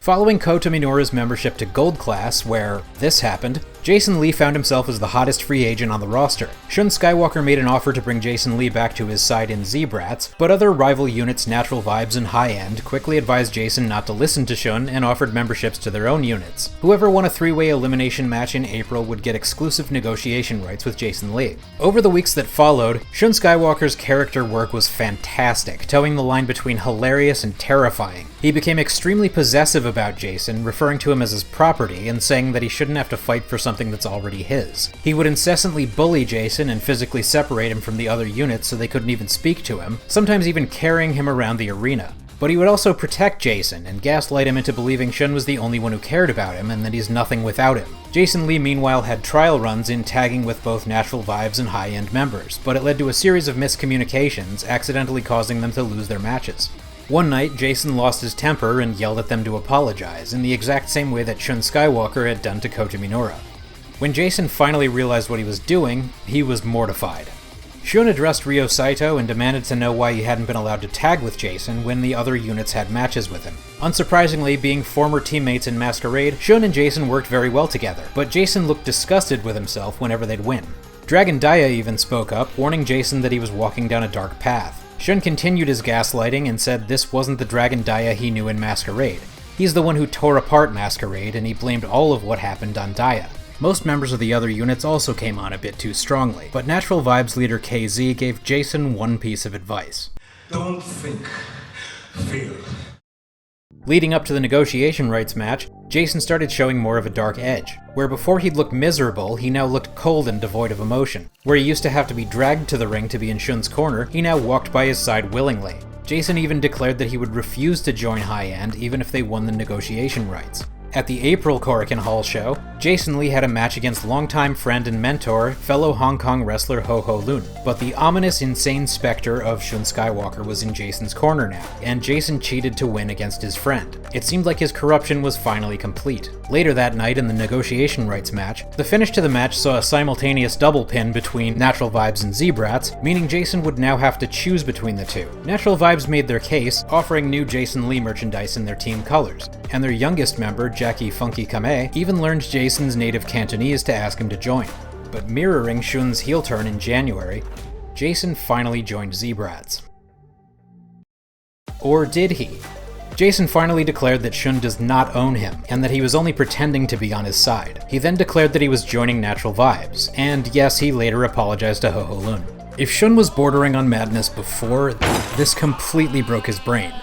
Following Kota Minoura's membership to Gold Class, where this happened, Jason Lee found himself as the hottest free agent on the roster. Shun Skywalker made an offer to bring Jason Lee back to his side in Z-Brats, but other rival units Natural Vibes and High End quickly advised Jason not to listen to Shun and offered memberships to their own units. Whoever won a 3-way elimination match in April would get exclusive negotiation rights with Jason Lee. Over the weeks that followed, Shun Skywalker's character work was fantastic, towing the line between hilarious and terrifying. He became extremely possessive about Jason, referring to him as his property and saying that he shouldn't have to fight for something that's already his. He would incessantly bully Jason and physically separate him from the other units so they couldn't even speak to him, sometimes even carrying him around the arena. But he would also protect Jason and gaslight him into believing Shun was the only one who cared about him and that he's nothing without him. Jason Lee meanwhile had trial runs in tagging with both Natural Vibes and High End members, but it led to a series of miscommunications, accidentally causing them to lose their matches. One night, Jason lost his temper and yelled at them to apologize, in the exact same way that Shun Skywalker had done to Kota Minoura. When Jason finally realized what he was doing, he was mortified. Shun addressed Ryo Saito and demanded to know why he hadn't been allowed to tag with Jason when the other units had matches with him. Unsurprisingly, being former teammates in Masquerade, Shun and Jason worked very well together, but Jason looked disgusted with himself whenever they'd win. Dragon Daya even spoke up, warning Jason that he was walking down a dark path. Shun continued his gaslighting and said this wasn't the Dragon Daya he knew in Masquerade. He's the one who tore apart Masquerade, and he blamed all of what happened on Daya. Most members of the other units also came on a bit too strongly, but Natural Vibes leader KZ gave Jason one piece of advice. Don't think, feel. Leading up to the negotiation rights match, Jason started showing more of a dark edge. Where before he'd looked miserable, he now looked cold and devoid of emotion. Where he used to have to be dragged to the ring to be in Shun's corner, he now walked by his side willingly. Jason even declared that he would refuse to join High End even if they won the negotiation rights. At the April Korakuen Hall show, Jason Lee had a match against longtime friend and mentor, fellow Hong Kong wrestler Ho Ho Lun. But the ominous, insane specter of Shun Skywalker was in Jason's corner now, and Jason cheated to win against his friend. It seemed like his corruption was finally complete. Later that night in the negotiation rights match, the finish to the match saw a simultaneous double pin between Natural Vibes and Z-Brats, meaning Jason would now have to choose between the two. Natural Vibes made their case, offering new Jason Lee merchandise in their team colors, and their youngest member, Jackie Funky Kame, even learned Jason's native Cantonese to ask him to join. But mirroring Shun's heel turn in January, Jason finally joined Z-Brats. Or did he? Jason finally declared that Shun does not own him, and that he was only pretending to be on his side. He then declared that he was joining Natural Vibes, and yes, he later apologized to Ho Ho Lun. If Shun was bordering on madness before, this completely broke his brain.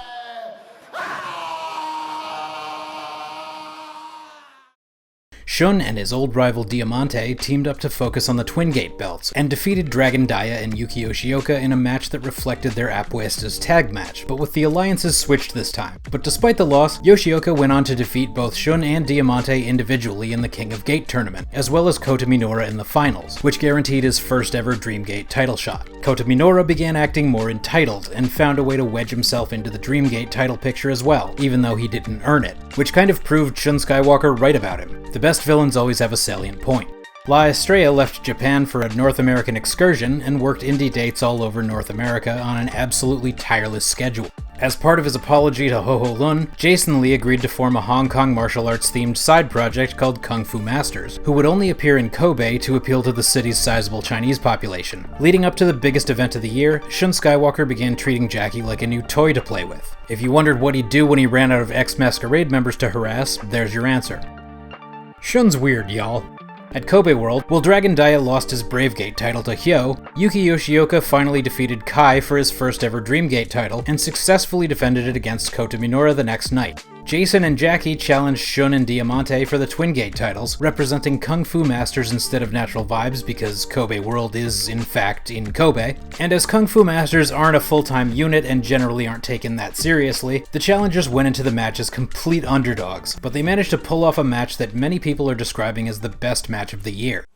Shun and his old rival Diamante teamed up to focus on the Twin Gate belts, and defeated Dragon Daya and Yuki Yoshioka in a match that reflected their Apuestas tag match, but with the alliances switched this time. But despite the loss, Yoshioka went on to defeat both Shun and Diamante individually in the King of Gate tournament, as well as Kota Minoura in the finals, which guaranteed his first ever Dreamgate title shot. Kota Minoura began acting more entitled, and found a way to wedge himself into the Dreamgate title picture as well, even though he didn't earn it, which kind of proved Shun Skywalker right about him. The best villains always have a salient point. La Estrella left Japan for a North American excursion and worked indie dates all over North America on an absolutely tireless schedule. As part of his apology to Ho Ho Lun, Jason Lee agreed to form a Hong Kong martial arts themed side project called Kung Fu Masters, who would only appear in Kobe to appeal to the city's sizable Chinese population. Leading up to the biggest event of the year, Shun Skywalker began treating Jackie like a new toy to play with. If you wondered what he'd do when he ran out of ex-Masquerade members to harass, there's your answer. Shun's weird, y'all. At Kobe World, while Dragon Daya lost his Bravegate title to Hyo, Yuki Yoshioka finally defeated Kai for his first ever Dreamgate title, and successfully defended it against Kota Minoura the next night. Jason and Jackie challenged Shun and Diamante for the Twin Gate titles, representing Kung Fu Masters instead of Natural Vibes because Kobe World is, in fact, in Kobe. And as Kung Fu Masters aren't a full-time unit and generally aren't taken that seriously, the challengers went into the match as complete underdogs, but they managed to pull off a match that many people are describing as the best match of the year.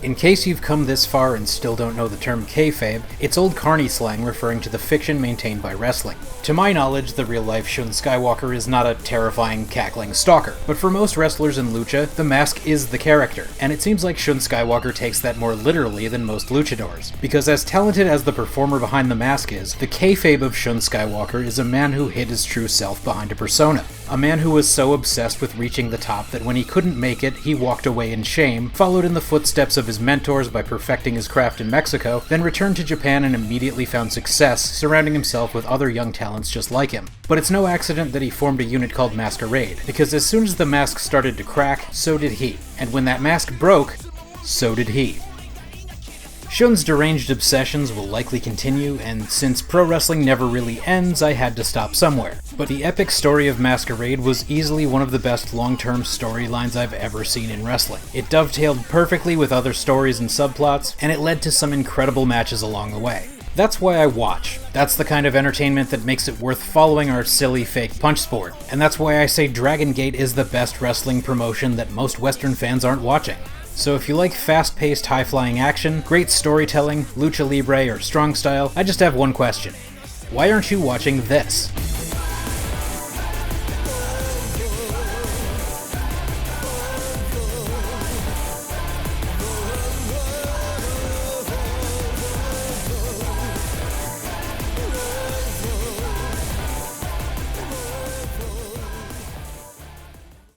In case you've come this far and still don't know the term kayfabe, it's old carny slang referring to the fiction maintained by wrestling. To my knowledge, the real-life Shun Skywalker is not a terrifying, cackling stalker, but for most wrestlers in lucha, the mask is the character, and it seems like Shun Skywalker takes that more literally than most luchadors. Because as talented as the performer behind the mask is, the kayfabe of Shun Skywalker is a man who hid his true self behind a persona. A man who was so obsessed with reaching the top that when he couldn't make it, he walked away in shame, followed in the footsteps of his mentors by perfecting his craft in Mexico, then returned to Japan and immediately found success, surrounding himself with other young talents just like him. But it's no accident that he formed a unit called Masquerade, because as soon as the mask started to crack, so did he. And when that mask broke, so did he. Shun's deranged obsessions will likely continue, and since pro wrestling never really ends, I had to stop somewhere. But the epic story of Masquerade was easily one of the best long-term storylines I've ever seen in wrestling. It dovetailed perfectly with other stories and subplots, and it led to some incredible matches along the way. That's why I watch. That's the kind of entertainment that makes it worth following our silly fake punch sport. And that's why I say Dragongate is the best wrestling promotion that most Western fans aren't watching. So if you like fast-paced, high-flying action, great storytelling, lucha libre, or strong style, I just have one question. Why aren't you watching this?